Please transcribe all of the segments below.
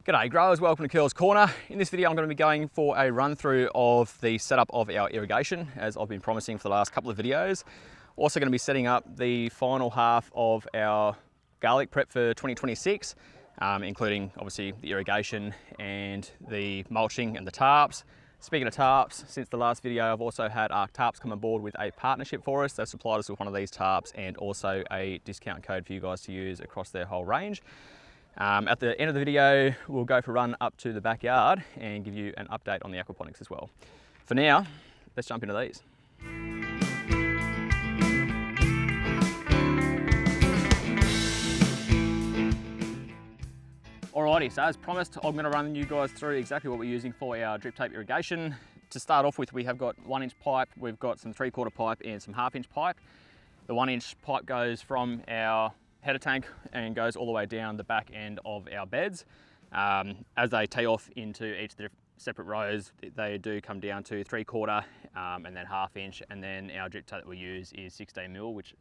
G'day growers, welcome to Curl's Corner. In this video I'm going to be going for a run through of the setup of our irrigation, as I've been promising for the last couple of videos. Also going to be setting up the final half of our garlic prep for 2026, including obviously the irrigation and the mulching and the tarps. Speaking of tarps, since the last video I've also had ARK Tarps come on board with a partnership for us. They've supplied us with one of these tarps and also a discount code for you guys to use across their whole range. At the end of the video, we'll go for a run up to the backyard and give you an update on the aquaponics as well. For now, let's jump into these. Alrighty, so as promised, I'm going to run you guys through exactly what we're using for our drip tape irrigation. To start off with, we have got 1-inch pipe, we've got some 3/4 pipe and some 1/2-inch pipe. The 1-inch pipe goes from our header tank and goes all the way down the back end of our beds. As they tee off into each of the separate rows, they do come down to 3/4 and then 1/2-inch, and then our drip tape that we use is 16mm, which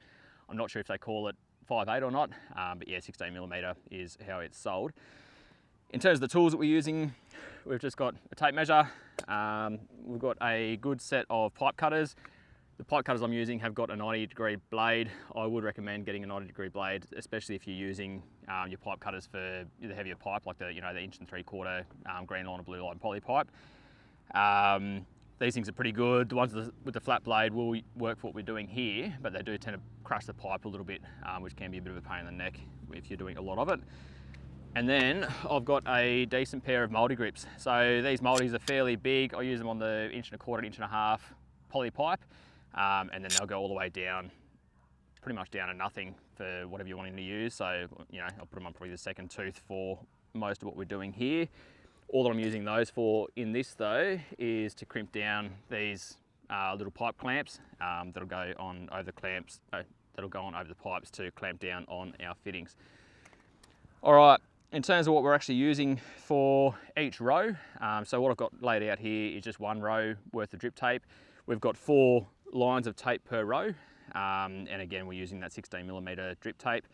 I'm not sure if they call it 5/8 or not, but yeah, 16mm is how it's sold. In terms of the tools that we're using, we've just got a tape measure, we've got a good set of pipe cutters. The pipe cutters I'm using have got a 90-degree blade. I would recommend getting a 90-degree blade, especially if you're using your pipe cutters for the heavier pipe, like the 1 3/4 green line or blue line poly pipe. These things are pretty good. The ones with the flat blade will work for what we're doing here, but they do tend to crush the pipe a little bit, which can be a bit of a pain in the neck if you're doing a lot of it. And then I've got a decent pair of multi grips. So these multis are fairly big. I use them on the 1 1/4, 1 1/2 poly pipe. And then they'll go all the way down, pretty much down to nothing for whatever you're wanting to use. So, I'll put them on probably the second tooth for most of what we're doing here. All that I'm using those for in this though is to crimp down these little pipe clamps that'll go on over the clamps, that'll go on over the pipes to clamp down on our fittings. All right, in terms of what we're actually using for each row, so what I've got laid out here is just 1 row worth of drip tape. We've got 4 lines of tape per row, and again we're using that 16mm drip tape.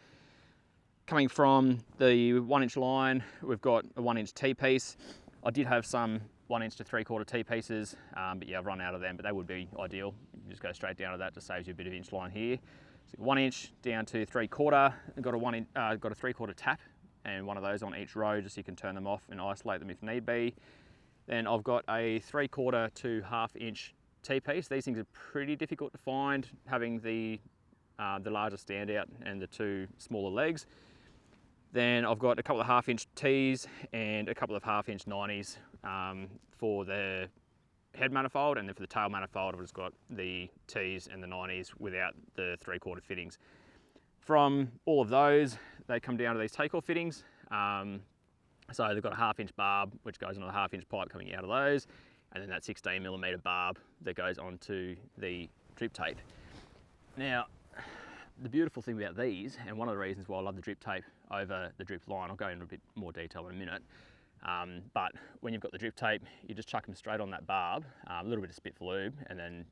Coming from the 1-inch line, we've got a 1-inch T-piece. I did have some 1-inch to 3/4 T-pieces, but yeah, I've run out of them, but they would be ideal. You can just go straight down to that, just saves you a bit of inch line here. So 1-inch down to 3/4, I've got a 3/4 tap and one of those on each row, just so you can turn them off and isolate them if need be. Then I've got a 3/4 to 1/2-inch T-piece. These things are pretty difficult to find, having the larger standout and the 2 smaller legs. Then I've got a couple of 1/2-inch T's and a couple of 1/2-inch 90s for the head manifold, and then for the tail manifold I've just got the T's and the 90s without the 3/4 fittings. From all of those, they come down to these take-off fittings. So they've got a 1/2-inch barb which goes on a 1/2-inch pipe coming out of those, and then that 16mm barb that goes onto the drip tape. Now, the beautiful thing about these, and one of the reasons why I love the drip tape over the drip line, I'll go into a bit more detail in a minute, but when you've got the drip tape, you just chuck them straight on that barb, a little bit of spit for lube, and then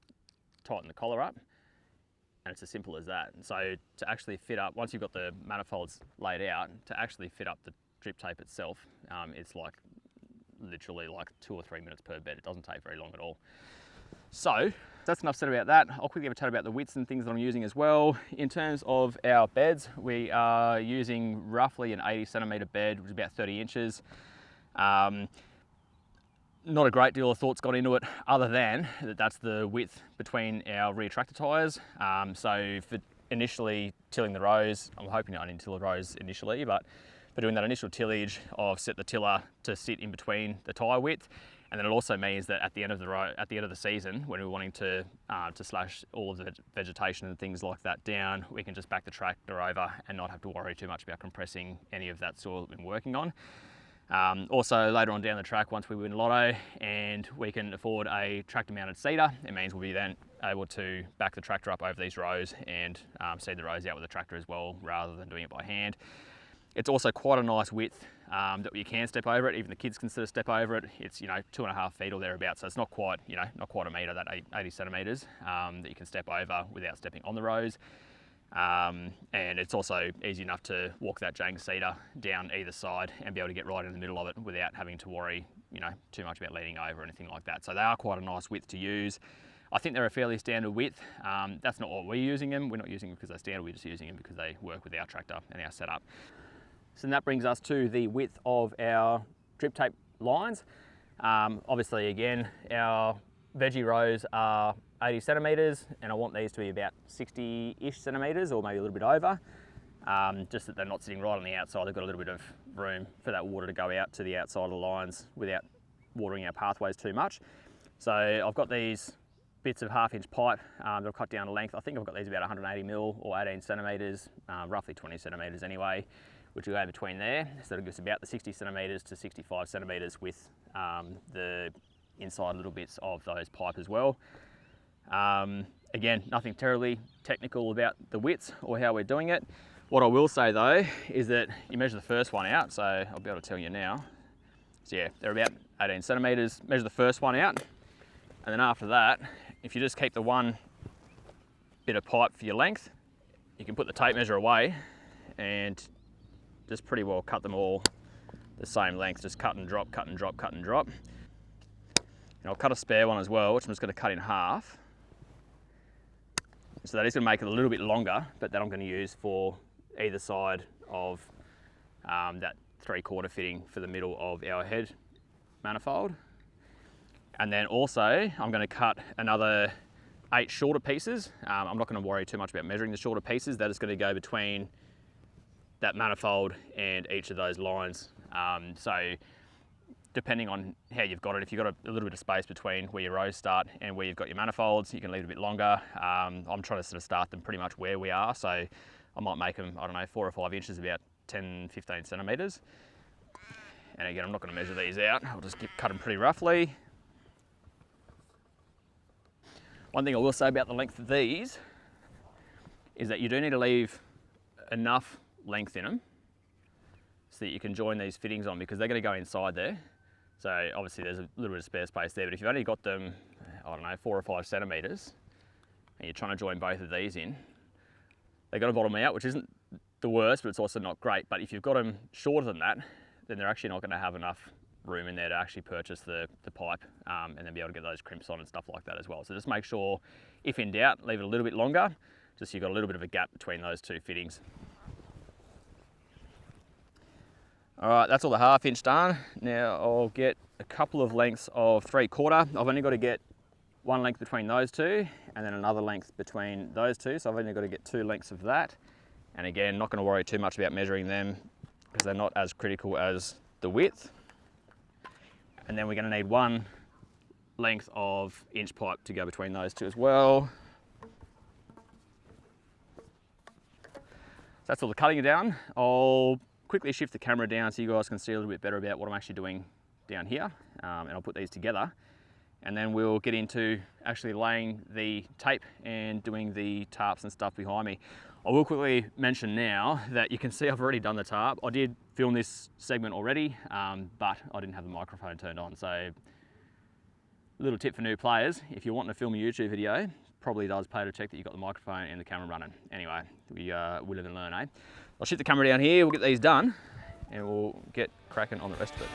tighten the collar up, and it's as simple as that. And so to actually fit up, once you've got the manifolds laid out, to actually fit up the drip tape itself, it's like literally like 2 or 3 minutes per bed. It doesn't take very long at all. So that's enough said about that. I'll quickly have a chat about the widths and things that I'm using as well. In terms of our beds, we are using roughly an 80cm bed, which is about 30 inches. Not a great deal of thought's gone into it, other than that's the width between our rear tractor tyres. So for initially tilling the rows, I'm hoping I didn't till the rows initially, but for doing that initial tillage, I've set the tiller to sit in between the tyre width, and then it also means that at the end of the season, when we're wanting to slash all of the vegetation and things like that down, we can just back the tractor over and not have to worry too much about compressing any of that soil that we've been working on. Also, later on down the track, once we win Lotto and we can afford a tractor-mounted seeder, it means we'll be then able to back the tractor up over these rows and seed the rows out with the tractor as well, rather than doing it by hand. It's also quite a nice width that you can step over it. Even the kids can sort of step over it. It's 2.5 feet or thereabouts, so it's not quite not quite a metre, that 80 centimetres that you can step over without stepping on the rows. And it's also easy enough to walk that Jang cedar down either side and be able to get right in the middle of it without having to worry, you know, too much about leaning over or anything like that. So they are quite a nice width to use. I think they're a fairly standard width. That's not what we're using them. We're not using them because they're standard, we're just using them because they work with our tractor and our setup. So that brings us to the width of our drip tape lines. Obviously, again, our veggie rows are 80 centimetres, and I want these to be about 60-ish centimetres or maybe a little bit over, just that they're not sitting right on the outside. They've got a little bit of room for that water to go out to the outside of the lines without watering our pathways too much. So I've got these bits of 1/2-inch pipe that I've cut down to length. I think I've got these about 180 mil or 18 centimetres, roughly 20 centimetres anyway, which will go between there. So it gives about the 60 centimetres to 65 centimetres with the inside little bits of those pipe as well. Again, nothing terribly technical about the widths or how we're doing it. What I will say though is that you measure the first one out, so I'll be able to tell you now. So yeah, they're about 18 centimetres. Measure the first one out, and then after that, if you just keep the one bit of pipe for your length, you can put the tape measure away and just pretty well cut them all the same length. Just cut and drop, cut and drop, cut and drop. And I'll cut a spare one as well, which I'm just going to cut in half. So that is going to make it a little bit longer, but that I'm going to use for either side of that 3/4 fitting for the middle of our head manifold. And then also I'm going to cut another 8 shorter pieces. I'm not going to worry too much about measuring the shorter pieces. That is going to go between that manifold and each of those lines. So depending on how you've got it, if you've got a little bit of space between where your rows start and where you've got your manifolds, you can leave it a bit longer. I'm trying to sort of start them pretty much where we are. So I might make them, I don't know, 4 or 5 inches, about 10, 15 centimetres. And again, I'm not going to measure these out. I'll just cut them pretty roughly. One thing I will say about the length of these is that you do need to leave enough length in them so that you can join these fittings on, because they're going to go inside there. So obviously there's a little bit of spare space there, but if you've only got them, I don't know, 4 or 5 centimetres, and you're trying to join both of these in, they've got to bottom out, which isn't the worst, but it's also not great. But if you've got them shorter than that, then they're actually not going to have enough room in there to actually purchase the pipe and then be able to get those crimps on and stuff like that as well. So just make sure, if in doubt, leave it a little bit longer, just so you've got a little bit of a gap between those two fittings. All right, that's all the 1/2 inch done. Now I'll get a couple of lengths of 3/4. I've only got to get one length between those two and then another length between those two. So I've only got to get 2 lengths of that. And again, not going to worry too much about measuring them because they're not as critical as the width. And then we're going to need 1 length of inch pipe to go between those two as well. So that's all the cutting done. I'll quickly shift the camera down so you guys can see a little bit better about what I'm actually doing down here. And I'll put these together. And then we'll get into actually laying the tape and doing the tarps and stuff behind me. I will quickly mention now that you can see I've already done the tarp. I did film this segment already, but I didn't have the microphone turned on. So little tip for new players, if you're wanting to film a YouTube video, probably does pay to check that you've got the microphone and the camera running. Anyway, we live and learn, eh? I'll shift the camera down here, we'll get these done, and we'll get cracking on the rest of it.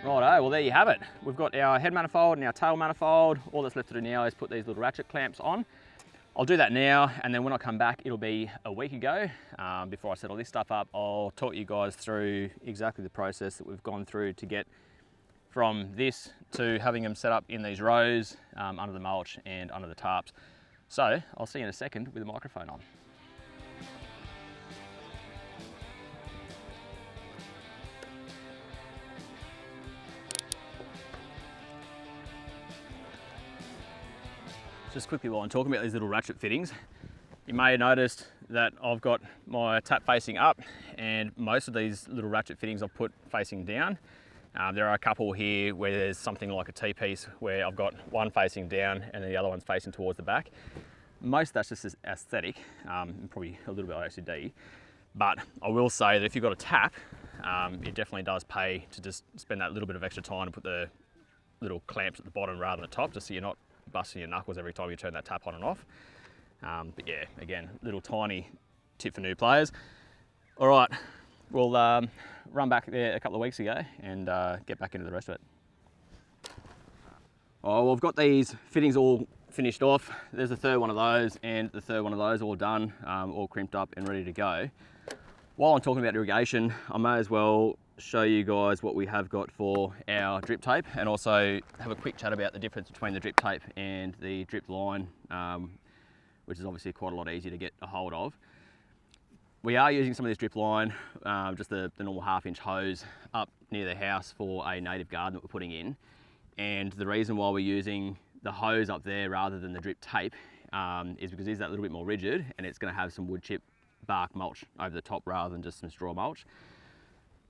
Righto, well there you have it. We've got our head manifold and our tail manifold. All that's left to do now is put these little ratchet clamps on. I'll do that now, and then when I come back, it'll be a week ago. Before I set all this stuff up, I'll talk you guys through exactly the process that we've gone through to get from this to having them set up in these rows under the mulch and under the tarps. So I'll see you in a second with the microphone on. Just quickly while I'm talking about these little ratchet fittings, you may have noticed that I've got my tap facing up and most of these little ratchet fittings I've put facing down. There are a couple here where there's something like a T-piece where I've got one facing down and the other one's facing towards the back. Most of that's just aesthetic, and probably a little bit OCD. But I will say that if you've got a tap, it definitely does pay to just spend that little bit of extra time to put the little clamps at the bottom rather than the top, just so you're not busting your knuckles every time you turn that tap on and off. But yeah, again, little tiny tip for new players. All right, we'll run back there a couple of weeks ago and get back into the rest of it. Oh, well, I've got these fittings all finished off. There's the third one of those and the third one of those all done, all crimped up and ready to go. While I'm talking about irrigation, I may as well show you guys what we have got for our drip tape, and also have a quick chat about the difference between the drip tape and the drip line, which is obviously quite a lot easier to get a hold of. We are using some of this drip line, just the normal 1/2-inch hose up near the house for a native garden that we're putting in. And the reason why we're using the hose up there rather than the drip tape is because it is that little bit more rigid, and it's going to have some wood chip bark mulch over the top rather than just some straw mulch.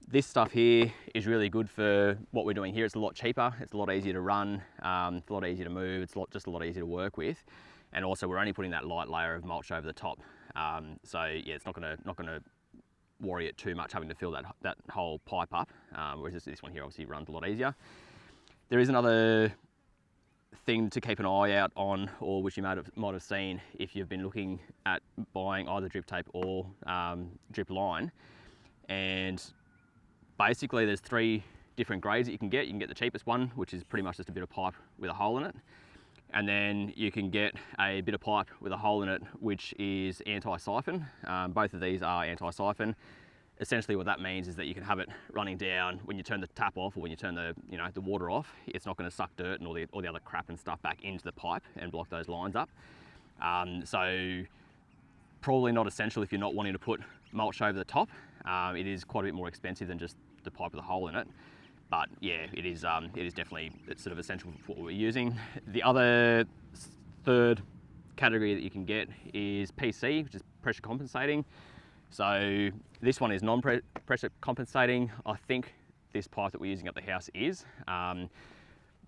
This stuff here is really good for what we're doing here. It's a lot cheaper, it's a lot easier to run, it's a lot easier to move, it's just a lot easier to work with. And also we're only putting that light layer of mulch over the top. So yeah, it's not gonna worry it too much having to fill that whole pipe up, whereas this one here obviously runs a lot easier. There is another thing to keep an eye out on, or which you might have seen if you've been looking at buying either drip tape or drip line. And basically there's 3 different grades that you can get. You can get the cheapest one, which is pretty much just a bit of pipe with a hole in it. And then you can get a bit of pipe with a hole in it, which is anti-siphon. Both of these are anti-siphon. Essentially what that means is that you can have it running down when you turn the tap off, or when you turn the water off. It's not going to suck dirt and all the other crap and stuff back into the pipe and block those lines up. So probably not essential if you're not wanting to put mulch over the top. It is quite a bit more expensive than just the pipe with a hole in it. But yeah, it is definitely sort of essential for what we're using. The other third category that you can get is PC, which is pressure compensating. So this one is non-pressure compensating. I think this pipe that we're using at the house is.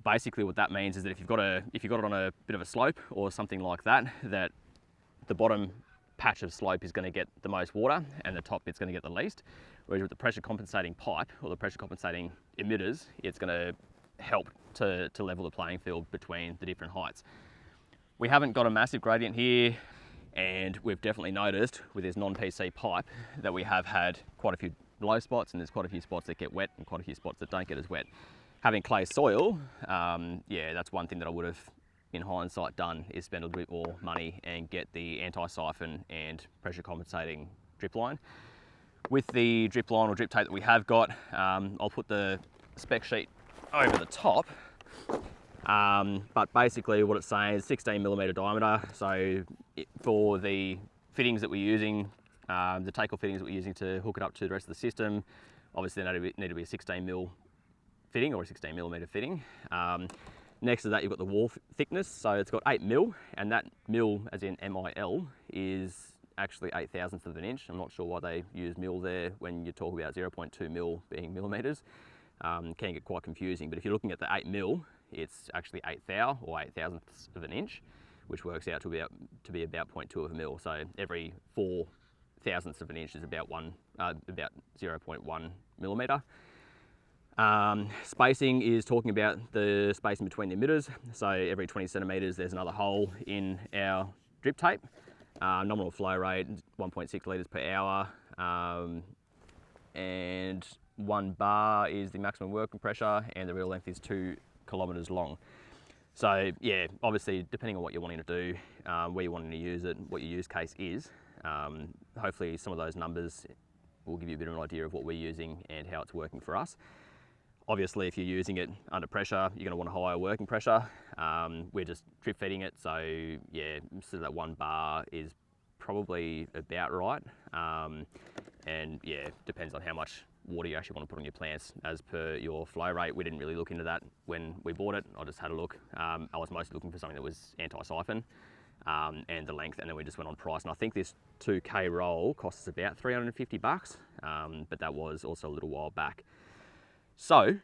Basically what that means is that if you've got it on a bit of a slope or something like that, that the bottom patch of slope is going to get the most water and the top bit's going to get the least. Whereas with the pressure compensating pipe or the pressure compensating emitters, it's going to help to level the playing field between the different heights. We haven't got a massive gradient here, and we've definitely noticed with this non-PC pipe that we have had quite a few low spots, and there's quite a few spots that get wet and quite a few spots that don't get as wet. Having clay soil, yeah, that's one thing that I would have, in hindsight, done, is spend a little bit more money and get the anti-siphon and pressure compensating drip line. With the drip line or drip tape that we have got, I'll put the spec sheet over the top. But basically what it's saying is 16mm diameter. So for the fittings that we're using, the take-off fittings that we're using to hook it up to the rest of the system, obviously they need to be a 16mm fitting or a 16mm fitting. Next to that you've got the wall thickness, so it's got 8mm, and that mil, as in MIL, is actually 8/1000 of an inch. I'm not sure why they use mil there when you talk about 0.2 mil being millimeters. Can get quite confusing, but if you're looking at the 8mm, it's actually 1/8 thou or 8/1000 of an inch, which works out to be about 0.2 of a mil. So every 4/1000 of an inch is about 0.1 millimeter. Spacing is talking about the spacing between the emitters. So every 20 centimeters there's another hole in our drip tape. Nominal flow rate 1.6 litres per hour, and 1 bar is the maximum working pressure, and the reel length is 2 kilometres long. So yeah, obviously depending on what you're wanting to do, where you're wanting to use it, what your use case is, hopefully some of those numbers will give you a bit of an idea of what we're using and how it's working for us. Obviously, if you're using it under pressure, you're going to want a higher working pressure. We're just drip feeding it, so yeah, so that 1 bar is probably about right. And yeah, depends on how much water you actually want to put on your plants as per your flow rate. We didn't really look into that when we bought it. I just had a look. I was mostly looking for something that was anti-siphon and the length, and then we just went on price. And I think this 2K roll costs us about $350, but that was also a little while back. So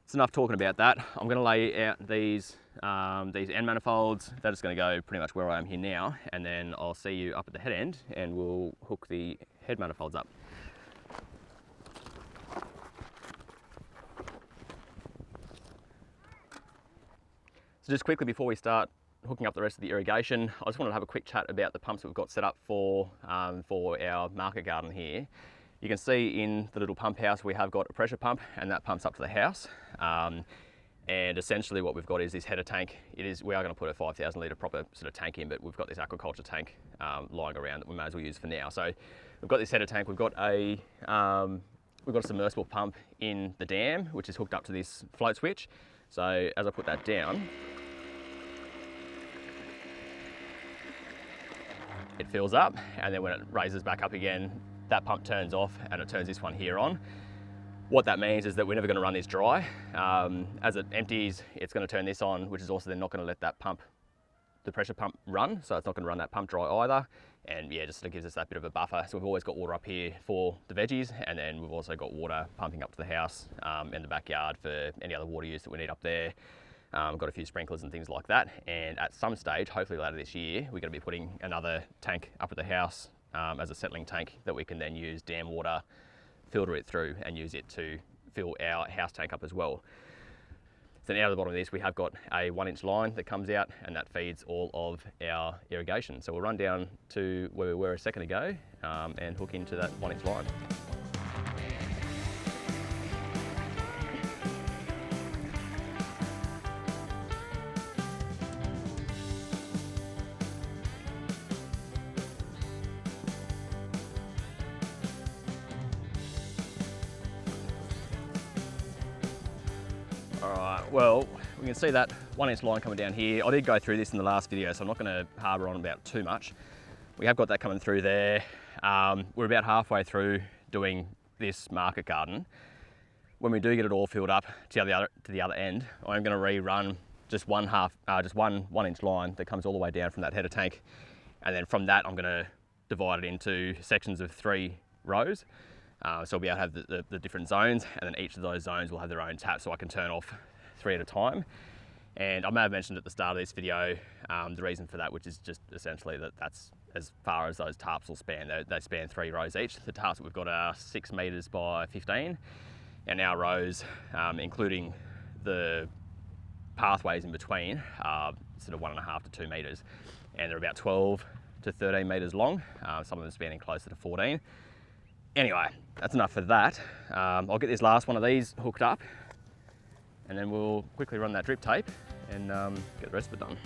it's enough talking about that. I'm going to lay out these end manifolds. That's going to go pretty much where I am here now, and then I'll see you up at the head end, and we'll hook the head manifolds up. So just quickly before we start hooking up the rest of the irrigation, I just wanted to have a quick chat about the pumps that we've got set up for our market garden here. You can see in the little pump house we have got a pressure pump, and that pumps up to the house. And essentially what we've got is this header tank. We are going to put a 5,000 litre proper sort of tank in, but we've got this aquaculture tank lying around that we may as well use for now. So we've got this header tank, we've got a submersible pump in the dam, which is hooked up to this float switch. So as I put that down, it fills up, and then when it raises back up again, that pump turns off and it turns this one here on. What that means is that we're never going to run this dry. As it empties, it's going to turn this on, which is also then not going to let that pump, the pressure pump, run. So it's not going to run that pump dry either. And yeah, just sort of gives us that bit of a buffer. So we've always got water up here for the veggies, and then we've also got water pumping up to the house and the backyard for any other water use that we need up there. Got a few sprinklers and things like that. And at some stage, hopefully later this year, we're going to be putting another tank up at the house as a settling tank that we can then use dam water, filter it through and use it to fill our house tank up as well. So now at the bottom of this, we have got a 1-inch line that comes out, and that feeds all of our irrigation. So we'll run down to where we were a second ago and hook into that 1-inch line. Alright, well, we can see that 1-inch line coming down here. I did go through this in the last video, so I'm not going to harbour on about too much. We have got that coming through there. We're about halfway through doing this market garden. When we do get it all filled up to the other end, I'm going to rerun just one 1-inch line that comes all the way down from that header tank, and then from that I'm going to divide it into sections of 3 rows. So we'll be able to have the different zones, and then each of those zones will have their own tap, so I can turn off 3 at a time. And I may have mentioned at the start of this video the reason for that, which is just essentially that's as far as those tarps will span. They span 3 rows each. The tarps that we've got are 6 metres by 15, and our rows, including the pathways in between, are sort of 1.5 to 2 metres, and they're about 12 to 13 metres long, some of them spanning closer to 14. Anyway, that's enough for that. I'll get this last one of these hooked up, and then we'll quickly run that drip tape and get the rest of it done.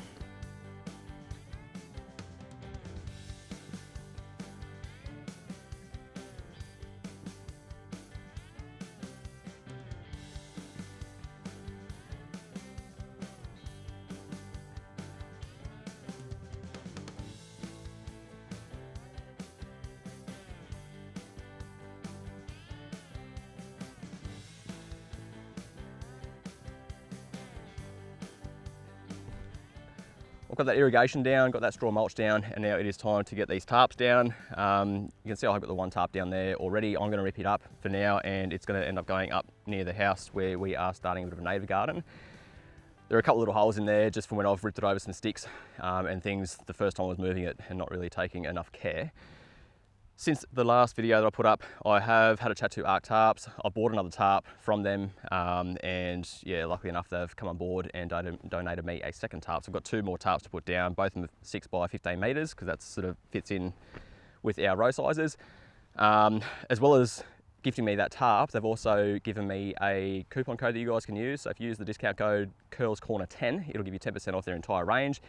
I've got that irrigation down, got that straw mulch down, and now it is time to get these tarps down. You can see I've got the one tarp down there already. I'm going to rip it up for now, and it's going to end up going up near the house where we are starting a bit of a native garden. There are a couple of little holes in there just from when I've ripped it over some sticks and things the first time I was moving it and not really taking enough care. Since the last video that I put up, I have had a chat to ARK Tarps. I bought another tarp from them, and yeah, luckily enough, they've come on board and donated me a second tarp. So I've got 2 more tarps to put down, both of them 6 by 15 metres, because that sort of fits in with our row sizes. As well as gifting me that tarp, they've also given me a coupon code that you guys can use. So if you use the discount code CurlsCorner10, it'll give you 10% off their entire range.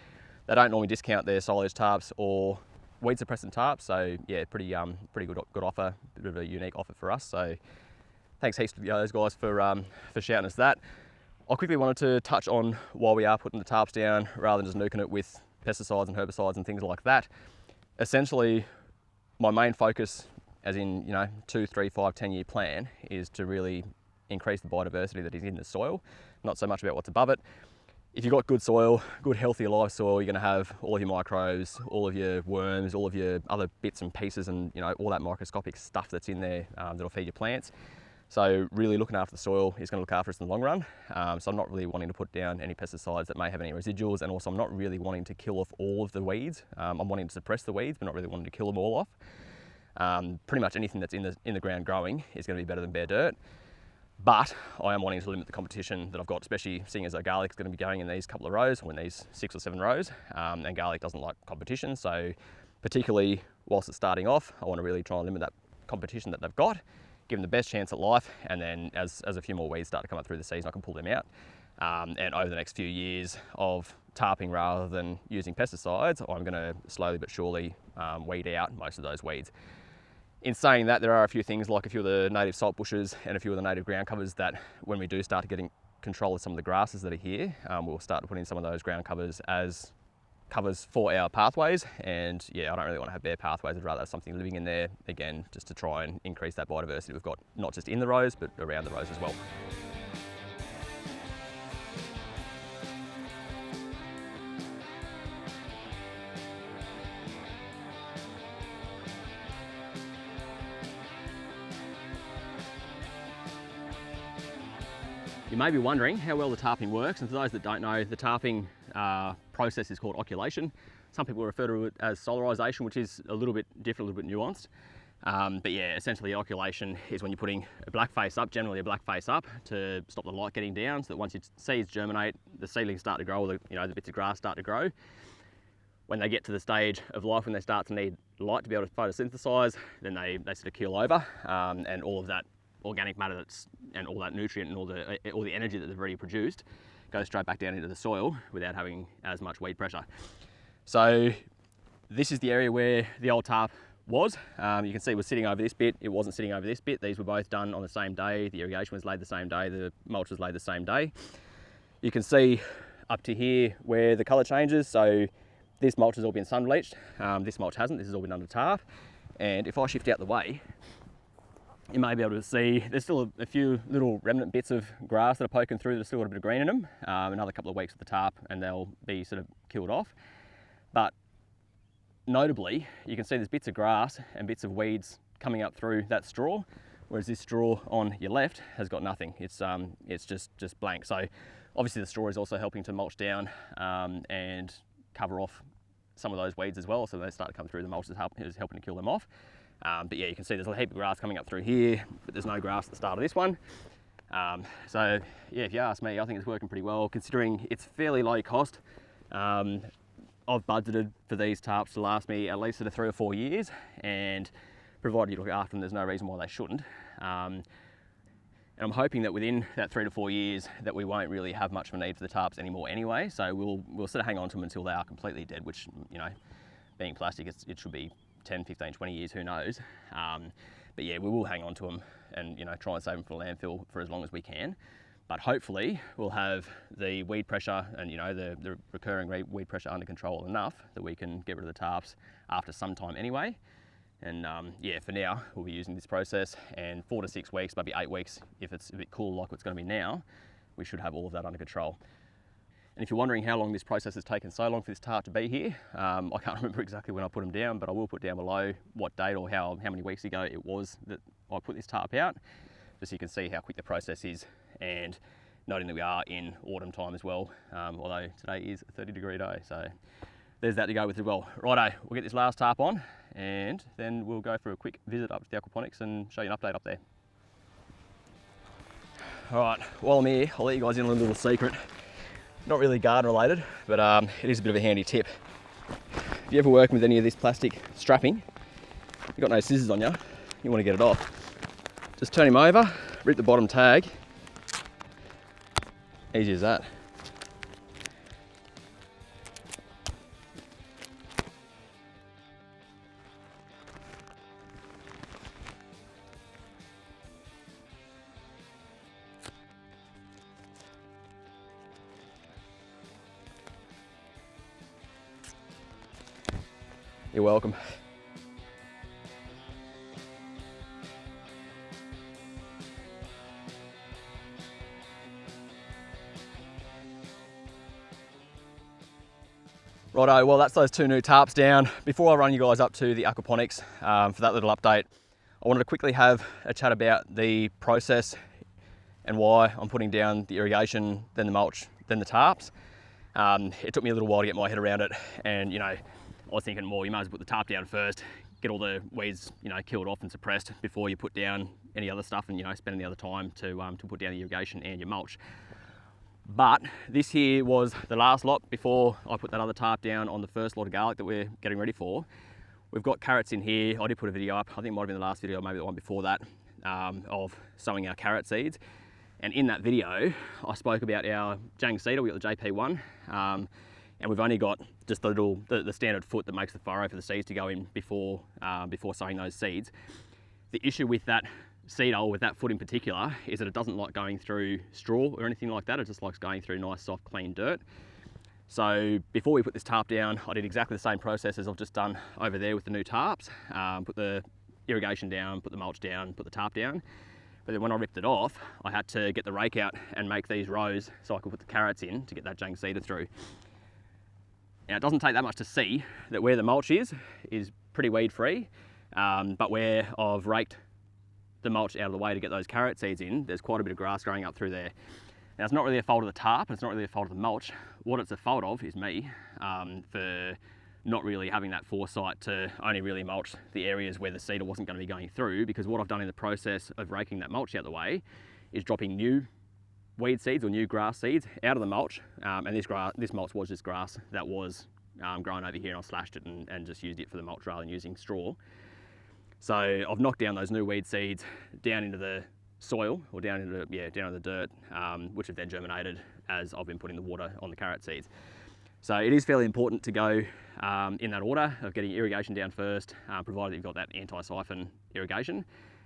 They don't normally discount their silage tarps or weed suppressant tarps, so yeah, pretty good offer, bit of a unique offer for us. So thanks heaps to those guys for shouting us that. I quickly wanted to touch on why we are putting the tarps down rather than just nuking it with pesticides and herbicides and things like that. Essentially, my main focus, as in 2, 3, 5, 10 year plan, is to really increase the biodiversity that is in the soil, not so much about what's above it. If you've got good soil, good healthy live soil, you're going to have all of your microbes, all of your worms, all of your other bits and pieces, and all that microscopic stuff that's in there that'll feed your plants. So really looking after the soil is going to look after us in the long run. So I'm not really wanting to put down any pesticides that may have any residuals, and also I'm not really wanting to kill off all of the weeds. I'm wanting to suppress the weeds, but not really wanting to kill them all off. Pretty much anything that's in the ground growing is going to be better than bare dirt. But I am wanting to limit the competition that I've got, especially seeing as though garlic is going to be going in these couple of rows, or in these 6 or 7 rows, and garlic doesn't like competition. So particularly whilst it's starting off, I want to really try and limit that competition that they've got, give them the best chance at life, and then as a few more weeds start to come up through the season, I can pull them out. And over the next few years of tarping rather than using pesticides, I'm going to slowly but surely weed out most of those weeds. In saying that, there are a few things like a few of the native salt bushes and a few of the native ground covers that when we do start getting control of some of the grasses that are here, we'll start to put in some of those ground covers as covers for our pathways. And yeah, I don't really want to have bare pathways. I'd rather have something living in there, again, just to try and increase that biodiversity we've got, not just in the rows, but around the rows as well. You may be wondering how well the tarping works, and for those that don't know, the tarping process is called occulation. Some people refer to it as solarization, which is a little bit different, a little bit nuanced. But yeah, essentially occulation is when you're putting a black face up, generally a black face up, to stop the light getting down, so that once your seeds germinate, the seedlings start to grow, or the bits of grass start to grow. When they get to the stage of life when they start to need light to be able to photosynthesize, then they sort of keel over, and all of that organic matter and all that nutrient and all the energy that they've already produced goes straight back down into the soil without having as much weed pressure. So this is the area where the old tarp was. You can see it was sitting over this bit, it wasn't sitting over this bit. These were both done on the same day. The irrigation was laid the same day, the mulch was laid the same day. You can see up to here where the colour changes. So this mulch has all been sun bleached, this mulch hasn't, this has all been under tarp. And if I shift out the way, you may be able to see there's still a few little remnant bits of grass that are poking through that have still got a bit of green in them. Another couple of weeks with the tarp and they'll be sort of killed off. But notably, you can see there's bits of grass and bits of weeds coming up through that straw, whereas this straw on your left has got nothing. It's just blank. So obviously the straw is also helping to mulch down and cover off some of those weeds as well. So they start to come through, the mulch is helping to kill them off. But yeah, you can see there's a heap of grass coming up through here, but there's no grass at the start of this one. So yeah, if you ask me, I think it's working pretty well, considering it's fairly low cost. I've budgeted for these tarps to last me at least 3 or 4 years, and provided you look after them, there's no reason why they shouldn't. And I'm hoping that within that 3 to 4 years that we won't really have much of a need for the tarps anymore anyway. So we'll sort of hang on to them until they are completely dead, which, you know, being plastic, it should be 10, 15, 20 years, who knows. But yeah, we will hang on to them and, you know, try and save them for landfill for as long as we can. But hopefully we'll have the weed pressure and, you know, the recurring weed pressure under control enough that we can get rid of the tarps after some time anyway. And yeah, for now, we'll be using this process, and 4 to 6 weeks, maybe 8 weeks, if it's a bit cool like it's going to be now, we should have all of that under control. And if you're wondering how long this process has taken so long for this tarp to be here, I can't remember exactly when I put them down, but I will put down below what date or how many weeks ago it was that I put this tarp out, just so you can see how quick the process is, and noting that we are in autumn time as well, although today is a 30-degree day, so there's that to go with as well. Righto, we'll get this last tarp on, and then we'll go for a quick visit up to the aquaponics and show you an update up there. All right, while I'm here, I'll let you guys in on a little secret. Not really garden related, but it is a bit of a handy tip. If you're ever working with any of this plastic strapping, you've got no scissors on you, you want to get it off, just turn him over, rip the bottom tag, easy as that. You're welcome. Righto, well that's those 2 new tarps down. Before I run you guys up to the aquaponics for that little update, I wanted to quickly have a chat about the process and why I'm putting down the irrigation, then the mulch, then the tarps. It took me a little while to get my head around it, and you know, I was thinking, well, you might as well put the tarp down first, get all the weeds, you know, killed off and suppressed before you put down any other stuff and, you know, spend any other time to put down the irrigation and your mulch. But this here was the last lot before I put that other tarp down on the first lot of garlic that we're getting ready for. We've got carrots in here. I did put a video up, I think it might have been the last video, maybe the one before that, of sowing our carrot seeds. And in that video, I spoke about our Jang seeder. We got the JP1, and we've only got just the standard foot that makes the furrow for the seeds to go in before sowing those seeds. The issue with that seeder, or with that foot in particular, is that it doesn't like going through straw or anything like that. It just likes going through nice, soft, clean dirt. So before we put this tarp down, I did exactly the same process as I've just done over there with the new tarps. Put the irrigation down, put the mulch down, put the tarp down. But then when I ripped it off, I had to get the rake out and make these rows so I could put the carrots in to get that Jang seeder through. Now, it doesn't take that much to see that where the mulch is pretty weed free, but where I've raked the mulch out of the way to get those carrot seeds in, there's quite a bit of grass growing up through there. Now, it's not really a fault of the tarp, it's not really a fault of the mulch. What it's a fault of is me, for not really having that foresight to only really mulch the areas where the seeder wasn't going to be going through, because what I've done in the process of raking that mulch out of the way is dropping new weed seeds or new grass seeds out of the mulch, and this mulch was just grass that was growing over here, and I slashed it and just used it for the mulch rather than using straw. So I've knocked down those new weed seeds down into the soil, or down into the dirt, which have then germinated as I've been putting the water on the carrot seeds. So it is fairly important to go in that order of getting irrigation down first, provided you've got that anti-siphon irrigation,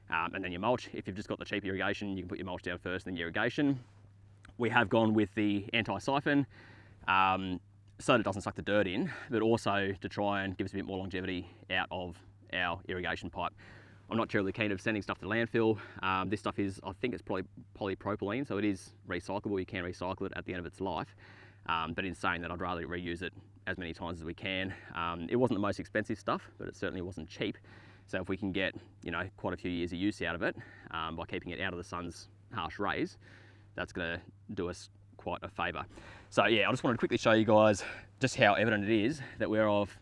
and then your mulch. If you've just got the cheap irrigation, you can put your mulch down first, then your irrigation. We have gone with the anti-siphon so that it doesn't suck the dirt in, but also to try and give us a bit more longevity out of our irrigation pipe. I'm not terribly keen of sending stuff to landfill. This stuff is, I think it's probably polypropylene, so it is recyclable. You can recycle it at the end of its life. But in saying that, I'd rather reuse it as many times as we can. It wasn't the most expensive stuff, but it certainly wasn't cheap. So if we can get, you know, quite a few years of use out of it by keeping it out of the sun's harsh rays, that's going to do us quite a favour. So yeah, I just wanted to quickly show you guys just how evident it is that where I've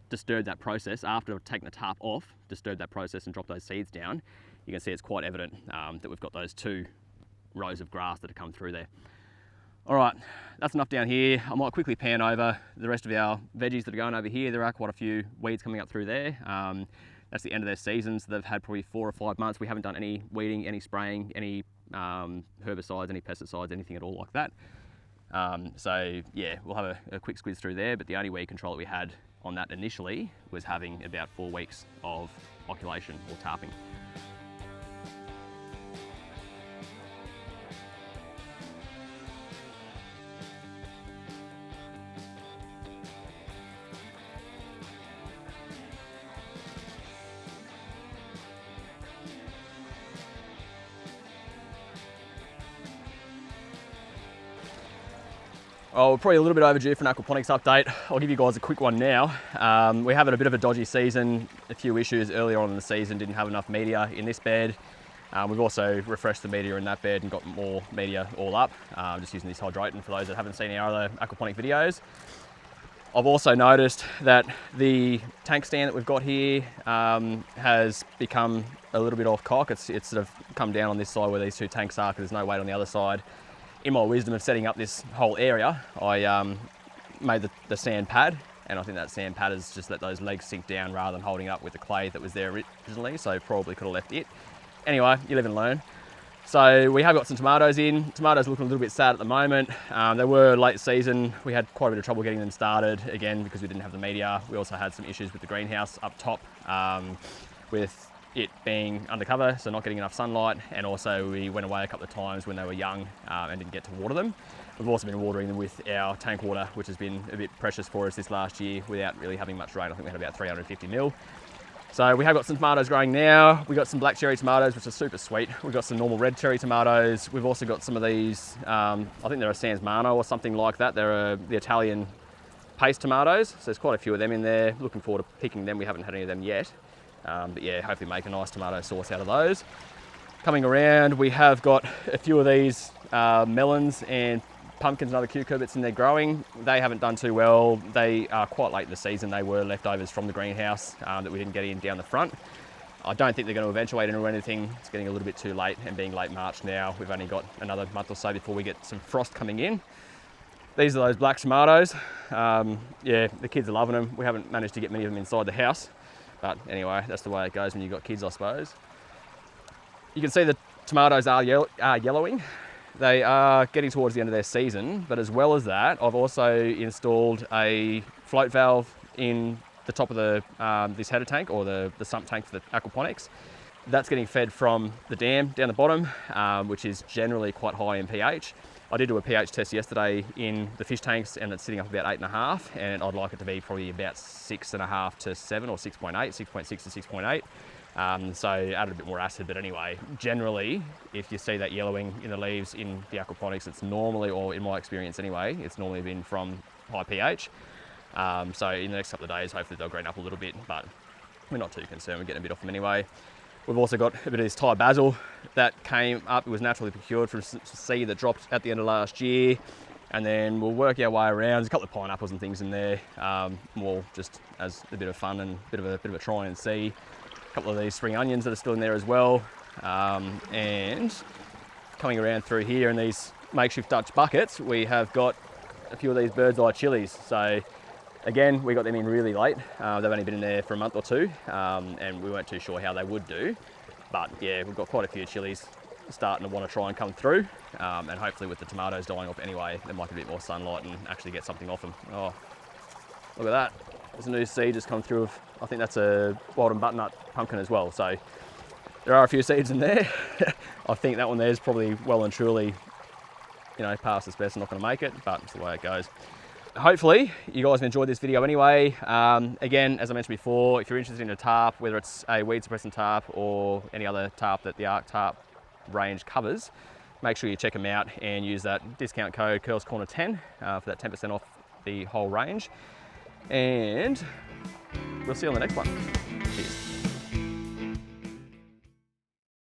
disturbed that process after I've taken the tarp off, disturbed that process and dropped those seeds down. You can see it's quite evident that we've got those two rows of grass that have come through there. All right, that's enough down here. I might quickly pan over the rest of our veggies that are going over here. There are quite a few weeds coming up through there. That's the end of their season, so they've had probably 4 or 5 months. We haven't done any weeding, any spraying, any herbicides, any pesticides, anything at all like that. So yeah, we'll have a quick squeeze through there, but the only weed control that we had on that initially was having about 4 weeks of occulation or tarping. Oh, we're probably a little bit overdue for an aquaponics update. I'll give you guys a quick one now. We have had a bit of a dodgy season, a few issues earlier on in the season, didn't have enough media in this bed. We've also refreshed the media in that bed and got more media all up, just using this hydrating for those that haven't seen our other aquaponic videos. I've also noticed that the tank stand that we've got here has become a little bit off cock. It's sort of come down on this side where these 2 tanks are, because there's no weight on the other side. In my wisdom of setting up this whole area, I made the sand pad, and I think that sand pad has just let those legs sink down rather than holding up with the clay that was there originally, so probably could have left it. Anyway, you live and learn. So we have got some tomatoes in. Tomatoes are looking a little bit sad at the moment. They were late season. We had quite a bit of trouble getting them started, again, because we didn't have the media. We also had some issues with the greenhouse up top with it being undercover, so not getting enough sunlight, and also we went away a couple of times when they were young and didn't get to water them. We've also been watering them with our tank water, which has been a bit precious for us this last year without really having much rain. I think we had about 350 mil. So we have got some tomatoes growing now. We've got some black cherry tomatoes, which are super sweet. We've got some normal red cherry tomatoes. We've also got some of these, I think they're a Sans Mano or something like that. They're the Italian paste tomatoes. So there's quite a few of them in there. Looking forward to picking them. We haven't had any of them yet. But yeah, hopefully make a nice tomato sauce out of those. Coming around, we have got a few of these melons and pumpkins and other cucurbits in there growing. They haven't done too well. They are quite late in the season. They were leftovers from the greenhouse that we didn't get in down the front. I don't think they're going to eventuate into anything. It's getting a little bit too late, and being late March now, we've only got another month or so before we get some frost coming in. These are those black tomatoes. Yeah, the kids are loving them. We haven't managed to get many of them inside the house, but anyway, that's the way it goes when you've got kids, I suppose. You can see the tomatoes are yellowing. They are getting towards the end of their season, but as well as that, I've also installed a float valve in the top of the this header tank, or the sump tank for the aquaponics. That's getting fed from the dam down the bottom, which is generally quite high in pH. I did do a pH test yesterday in the fish tanks, and it's sitting up about 8.5, and I'd like it to be probably about 6.5 to 7, or 6.8, 6.6 to 6.8. So added a bit more acid, but anyway, generally, if you see that yellowing in the leaves in the aquaponics, it's normally, or in my experience anyway, it's normally been from high pH. So in the next couple of days, hopefully they'll green up a little bit, but we're not too concerned. We're getting a bit off them anyway. We've also got a bit of this Thai basil that came up. It was naturally procured from seed that dropped at the end of last year. And then we'll work our way around. There's a couple of pineapples and things in there, more just as a bit of fun and a bit of a try and see. A couple of these spring onions that are still in there as well. And coming around through here in these makeshift Dutch buckets, we have got a few of these bird's eye chilies. So again, we got them in really late. They've only been in there for a month or two, and we weren't too sure how they would do. But yeah, we've got quite a few chilies starting to want to try and come through. And hopefully with the tomatoes dying off anyway, there might be a bit more sunlight and actually get something off them. Oh, look at that. There's a new seed just come through. I think that's a wild and butternut pumpkin as well. So there are a few seeds in there. I think that one there is probably well and truly, you know, past its best and not going to make it, but it's the way it goes. Hopefully you guys have enjoyed this video anyway. Again, as I mentioned before, if you're interested in a tarp, whether it's a weed suppressant tarp or any other tarp that the ARK Tarp range covers, make sure you check them out and use that discount code CurlsCorner10 for that 10% off the whole range. And we'll see you on the next one.